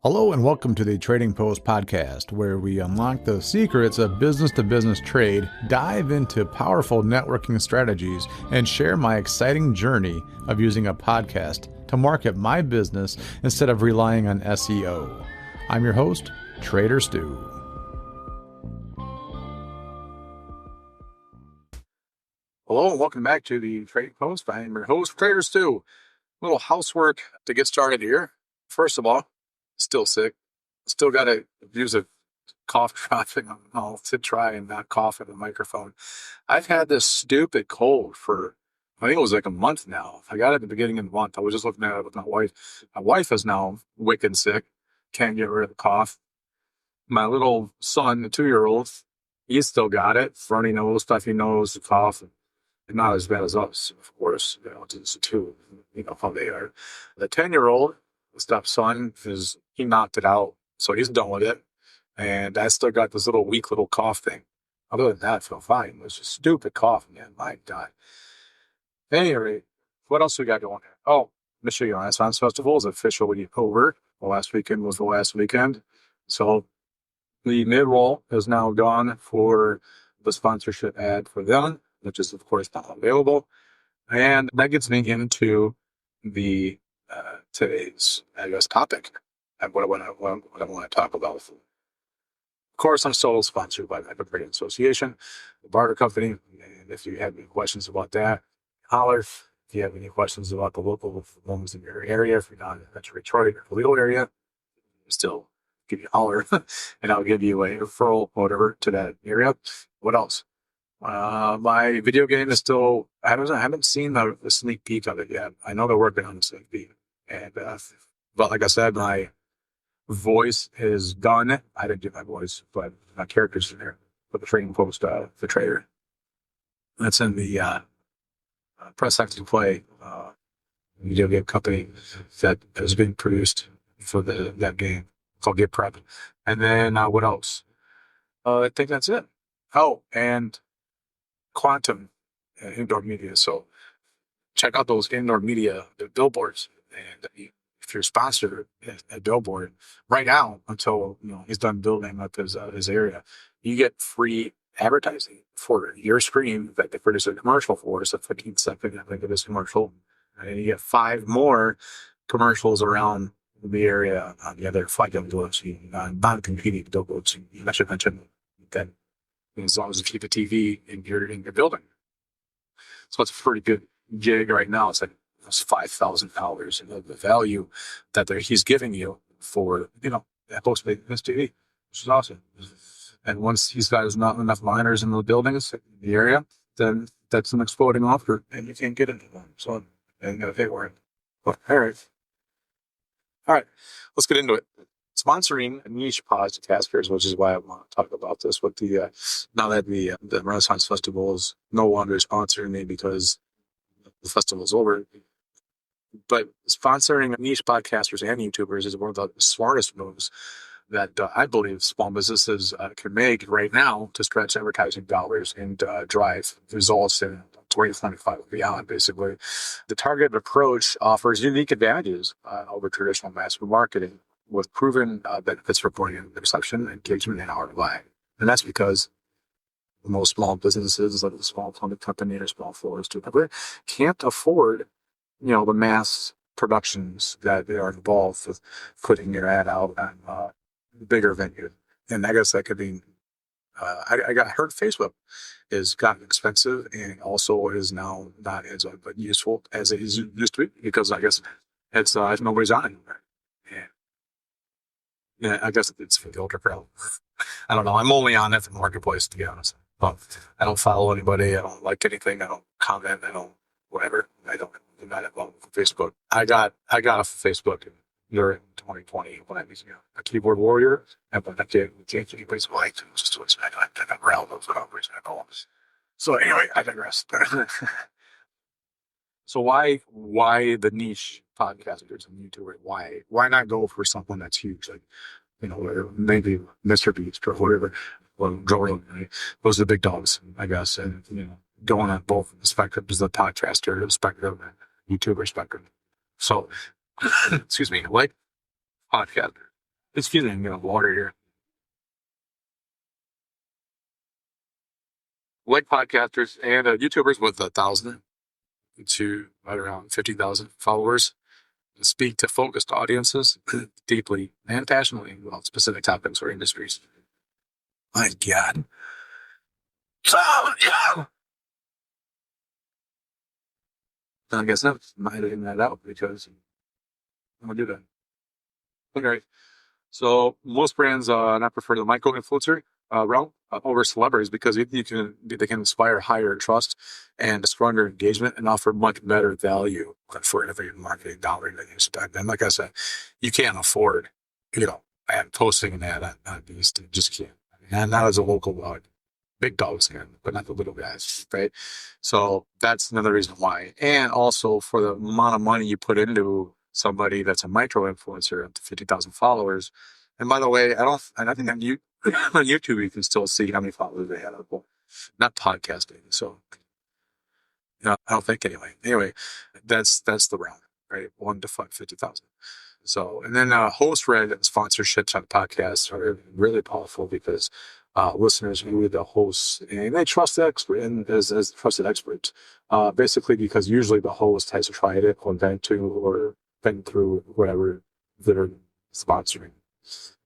Hello and welcome to the Trading Post podcast, where we unlock the secrets of business-to-business trade, dive into powerful networking strategies, and share my exciting journey of using a podcast to market my business instead of relying on SEO. I'm your host, Trader Stu. Hello and welcome back to the Trading Post. I am your host, Trader Stu. A little housework to get started here. First of all, still sick. Still got to use a cough drop to try and not cough at the microphone. I've had this stupid cold for, I think it was like a month now. I got it at the beginning of the month. I was just looking at it with my wife. My wife is now wicked sick. Can't get rid of the cough. My little son, the 2-year-old, he's still got it. Runny nose, stuffy nose, cough. Not as bad as us, of course. It's two, how they are. The 10-year-old, the stepson, he knocked it out, so he's done with it. And I still got this weak little cough thing. Other than that, I feel fine. It was just stupid cough, man. My God. At any rate, what else we got going here? Oh, Michigan Renaissance Festival is officially over. The last weekend was the last weekend. So the mid-roll is now gone for the sponsorship ad for them, which is, of course, not available. And that gets me into the today's, topic and what I want to talk about. Of course, I'm still sponsored by the Trade Association, the barter company. And if you have any questions about that, holler. If you have any questions about the local homes in your area, if you're not in Metro Detroit or the legal area, still give you a holler, and I'll give you a referral, whatever, to that area. What else? My video game is still, I haven't seen the sneak peek of it yet. I know they're working on the sneak peek. And, but like I said, my voice is done. I didn't do my voice, but my character's in there for the Trading Post, the Trader. That's in the Press Act to Play video game company that has been produced for that game called Get Prep. And then what else? I think that's it. Oh, and Quantum indoor media. So check out those indoor media, the billboards. And if you're sponsored at billboard right now until he's done building up his area, you get free advertising for your screen that they produce a commercial for. It's a 15-second, I think, of this commercial, and you get 5 more commercials around the area on the other 5 billboards, non-competing billboards. I should mention that as long as you keep a TV in your building. So it's a pretty good gig right now. It's like $5,000 in the value that he's giving you for, postpaid this TV, which is awesome. And once he's got not enough miners in the buildings in the area, then that's an exploding offer and you can't get into them. So you got to pay for it. But, all right, let's get into it. Sponsoring niche podcasters, which is why I want to talk about this with the, now that the Renaissance Festival is no longer sponsoring me because the festival is over. But sponsoring niche podcasters and YouTubers is one of the smartest moves that I believe small businesses can make right now to stretch advertising dollars and drive results in 2025 and beyond, basically. The targeted approach offers unique advantages over traditional mass marketing with proven benefits for brand perception, engagement, and ROI. And that's because most small businesses, like the small plumbing company or small florist, can't afford the mass productions that are involved with putting your ad out on bigger venue. And I guess that could be, I heard Facebook has gotten expensive and also is now not as useful as it used to be because I guess it's nobody's on it. Yeah, I guess it's for the older crowd. I don't know. I'm only on it for the marketplace, to be honest. But I don't follow anybody. I don't like anything. I don't comment. I don't whatever. I'm not involved with Facebook. I got off of Facebook during 2020 when I was a keyboard warrior. And when I did change anybody's life, it was just I got around those numbers. So anyway, I digress. So why the niche podcasters and YouTubers? Why not go for something that's huge, like maybe Mr. Beast or whatever, or Joe Rogan, right? Those are the big dogs, I guess, and going on both the spectrums, the podcaster spectrum and YouTuber spectrum. So, excuse me, like podcaster. Excuse me, water here. Like podcasters and YouTubers with 1,000 to right around 50,000 followers speak to focused audiences deeply and passionately about specific topics or industries. My God. I guess I'm editing that out because I'm going to do that. Okay. So most brands not prefer the micro influencer realm over celebrities because they can inspire higher trust and stronger engagement and offer much better value for every marketing dollar that you spend. And like I said, you can't afford, and posting an ad on these. Just can't. And not as a local big dogs can, but not the little guys, right? So that's another reason why. And also for the amount of money you put into somebody that's a micro influencer up to 50,000 followers. And by the way, I think on on YouTube, you can still see how many followers they have. Well, not podcasting. So, I don't think anyway. Anyway, that's the round, right? 1 to 50,000. So, and then host-read sponsorships on podcasts are really powerful because listeners view the hosts and they trust the expert and as trusted experts. Basically, because usually the host has tried it or been through whatever they're sponsoring,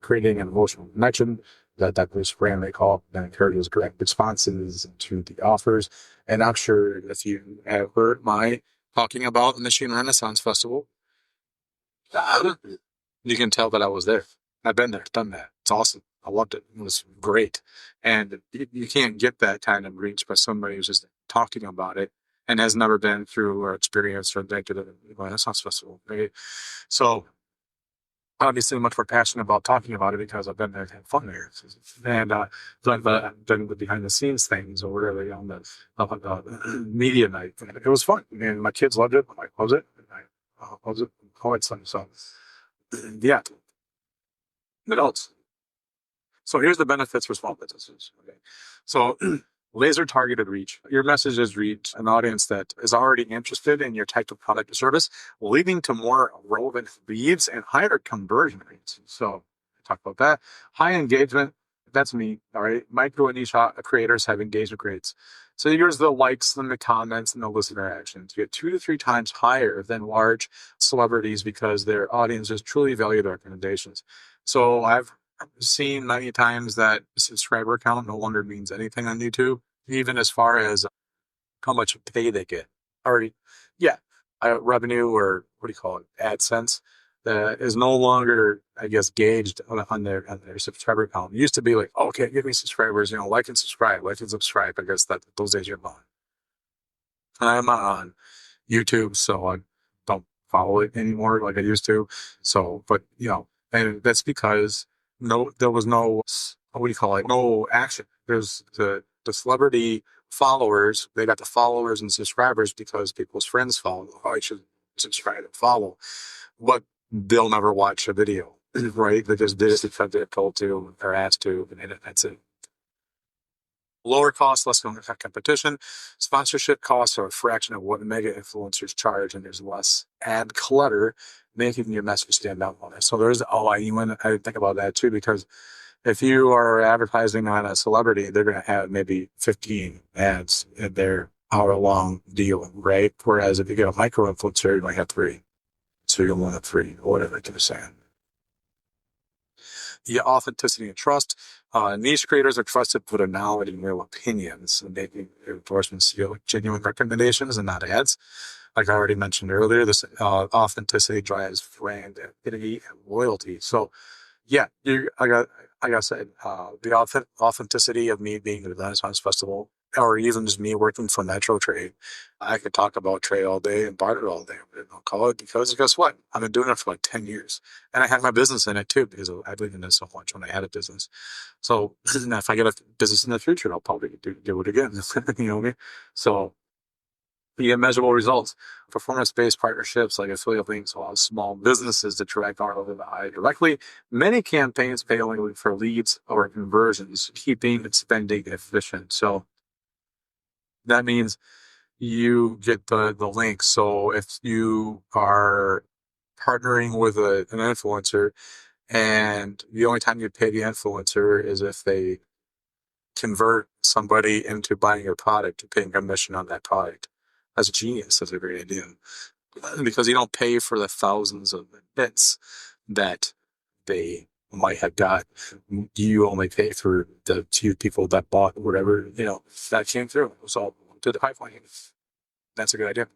creating an emotional connection that this brand they call that encourages correct responses to the offers. And I'm sure if you have heard my talking about the Machine Renaissance Festival, you can tell that I was there. I've been there, done that. It's awesome. I loved it. It was great. And you can't get that kind of reach by somebody who's just talking about it and has never been through or experienced or been to the Renaissance Festival. Right? So obviously I'm much more passionate about talking about it because I've been there and had fun there. And done the behind the scenes things or really on the media night. It was fun. And my kids loved it. My wife loves it. And I loves it. Oh, it's fun. So yeah. What else? So here's the benefits for small businesses. Okay. So laser targeted reach. Your messages reach an audience that is already interested in your type of product or service, leading to more relevant leads and higher conversion rates. So talk about that. High engagement. That's me. All right. Micro and niche creators have engagement rates. So here's the likes and the comments and the listener actions. You get 2 to 3 times higher than large celebrities because their audiences truly value their recommendations. So I've seen many times that subscriber count no longer means anything on YouTube, even as far as how much pay they get. Already, yeah, revenue or what do you call it, AdSense, that is no longer, I guess, gauged on their subscriber count. It used to be like, oh, okay, give me subscribers, like and subscribe, like and subscribe. I guess that those days are gone. I'm not on YouTube, so I don't follow it anymore like I used to. So, but and that's because there was no, what do you call it? No action. There's the celebrity followers. They got the followers and subscribers because people's friends follow. Oh, I should subscribe and follow, but they'll never watch a video, right? They just because they're told to or asked to, and that's it. Lower cost, less competition. Sponsorship costs are a fraction of what mega influencers charge, and there's less ad clutter, making your message stand out on it. So I think about that too, because if you are advertising on a celebrity, they're going to have maybe 15 ads in their hour-long deal, right? Whereas if you get a micro influencer, you might have 3. So you'll only have 3, or whatever they're saying. The authenticity and trust. Niche creators are trusted for their knowledge and real opinions, and making their endorsements feel like genuine recommendations and not ads. Like I already mentioned earlier, this authenticity drives brand affinity and loyalty. So, yeah, like I said, the authenticity of me being at the Renaissance Festival, or even just me working for Metro Trade. I could talk about trade all day and barter all day, but I don't call it because guess what? I've been doing it for like 10 years. And I have my business in it too because I believe in it so much when I had a business. So if I get a business in the future, I'll probably do it again. You know what I mean? So you get measurable results. Performance-based partnerships like affiliate links allow small businesses to track ROI directly. Many campaigns pay only for leads or conversions, keeping spending efficient. So that means you get the link. So if you are partnering with an influencer, And the only time you pay the influencer is if they convert somebody into buying your product and paying commission on that product. That's genius. That's a great idea. Because you don't pay for the thousands of hits that they might have got. You only pay for the few people that bought whatever, that came through. It was all to the pipeline. That's a good idea.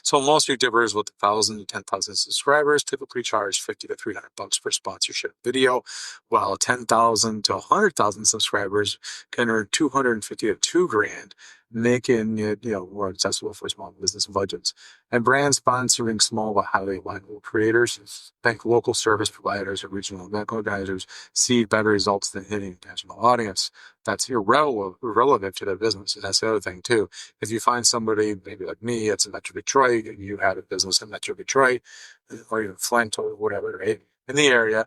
So most YouTubers with 1,000 to 10,000 subscribers typically charge $50 to $300 per sponsorship video, while 10,000 to 100,000 subscribers can earn $250 to $2,000, making it more accessible for small business budgets. And brand sponsoring small but highly likable creators, think local service providers or regional event organizers, see better results than hitting a national audience. That's irrelevant to their business, and that's the other thing too. If you find somebody, maybe like me, it's in Metro Detroit, and you had a business in Metro Detroit, or even Flint or whatever, right, in the area,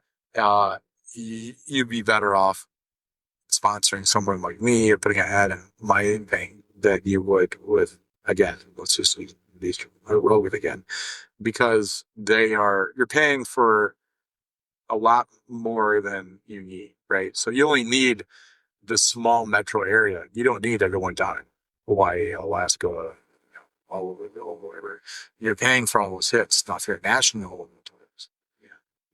you'd be better off sponsoring someone like me or putting an ad in my thing than you would with, again, let's just use these roll with again, because you're paying for a lot more than you need, right? So you only need the small metro area. You don't need everyone down in Hawaii, Alaska, all over wherever. You're paying for all those hits, not for your national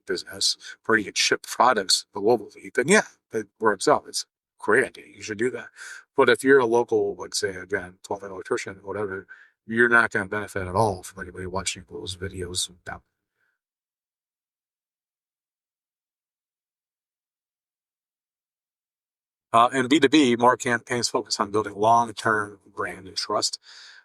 business where you can ship products globally. Then yeah, it works out. It's a great idea. You should do that. But if you're a local, like say again, 12-hour electrician or whatever, you're not going to benefit at all from anybody watching those videos. In B2B, more campaigns focus on building long-term brand and trust,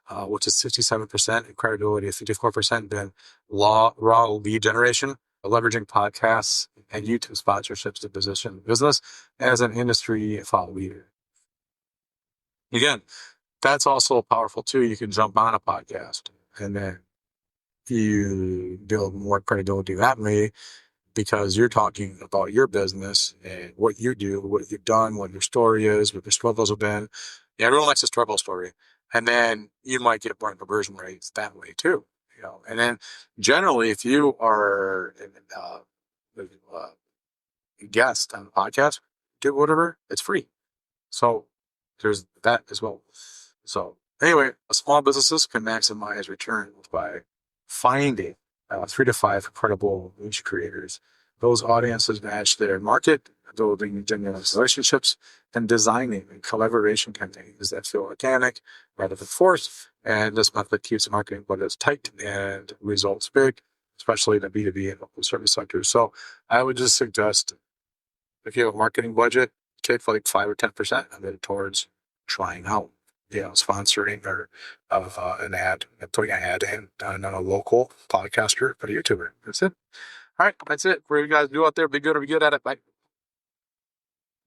which is 67%, and credibility is 54%, then raw lead generation, leveraging podcasts and YouTube sponsorships to position the business as an industry thought leader. Again, that's also powerful too. You can jump on a podcast and then you build more credibility that way, because you're talking about your business and what you do, what you've done, what your story is, what your struggles have been. Yeah, everyone likes a struggle story. And then you might get more conversion rates that way too. And then generally, if you are a guest on a podcast, do whatever, it's free. So there's that as well. So anyway, small businesses can maximize returns by finding 3 to 5 credible niche creators. Those audiences match their market, building genuine relationships, and designing collaboration campaigns that feel organic rather than forced. And this method keeps marketing budgets tight and results big, especially in the B2B and local service sectors. So I would just suggest, if you have a marketing budget, take like 5 or 10% of it towards trying out, sponsoring or of an ad, putting an ad in on a local podcaster, but a YouTuber. That's it. All right, that's it. Whatever you guys do out there, be good or be good at it. Bye.